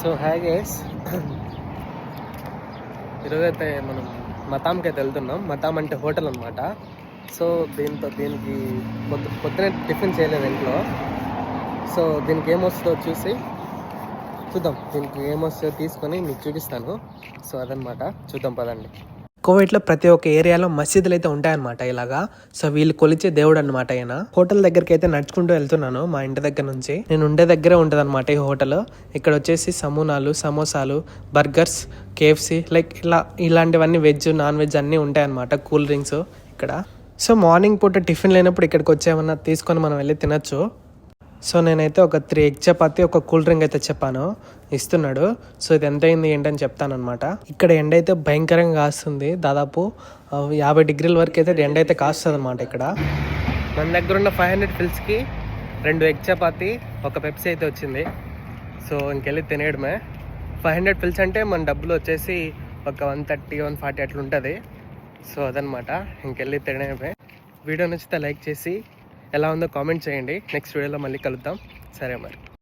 So hi guys, ఈరోజైతే మనం మతాంకి అయితే వెళ్తున్నాం. మతాం అంటే హోటల్ అనమాట. సో దీనికి పొద్దునే టిఫిన్ చేయలేదు ఇంట్లో. సో దీనికి ఏమొస్తుందో చూద్దాం. దీనికి ఏమొస్తుందో తీసుకొని మీకు చూపిస్తాను. సో అదనమాట, చూద్దాం పదండి. కోవిడ్లో ప్రతి ఒక్క ఏరియాలో మసీదులు అయితే ఉంటాయన్నమాట ఇలాగా. సో వీళ్ళు కొలిచే దేవుడు అనమాట. ఆయన హోటల్ దగ్గరికి అయితే నడుచుకుంటూ వెళ్తున్నాను. మా ఇంటి దగ్గర నుంచి నేను ఉండే దగ్గరే ఉంటుంది అనమాట ఈ హోటల్. ఇక్కడ వచ్చేసి సమూనాలు, సమోసాలు, బర్గర్స్, కేఎఫ్సి లైక్ ఇలాంటివన్నీ వెజ్, నాన్ వెజ్ అన్నీ ఉంటాయన్నమాట. కూల్ డ్రింక్స్ ఇక్కడ. సో మార్నింగ్ పూట టిఫిన్ లేనప్పుడు ఇక్కడికి వచ్చేమన్నా తీసుకొని మనం వెళ్ళి తినొచ్చు. సో నేనైతే ఒక 3 ఎగ్ చపాతి, ఒక కూల్ డ్రింక్ అయితే చెప్పాను, ఇస్తున్నాడు. సో ఇది ఎంత అయింది ఏంటని చెప్తానమాట. ఇక్కడ ఎండ అయితే భయంకరంగా కాస్తుంది. దాదాపు 50 డిగ్రీల వరకు అయితే ఎండ అయితే కాస్తుంది అనమాట ఇక్కడ. మన దగ్గర ఉన్న 500 ఫిల్స్కి 2 ఎగ్ చపాతి, ఒక పెప్సీ అయితే వచ్చింది. సో ఇంకెళ్ళి తినేయడమే. 500 ఫిల్స్ అంటే మన డబ్బులు వచ్చేసి ఒక 130, 140 అట్లా ఉంటుంది. సో అదనమాట, ఇంకెళ్ళి తినేయడమే. వీడియో నచ్చితే లైక్ చేసి ఎలా ఉందో కామెంట్ చేయండి. నెక్స్ట్ వీడియోలో మళ్ళీ కలుద్దాం. సరే మరి.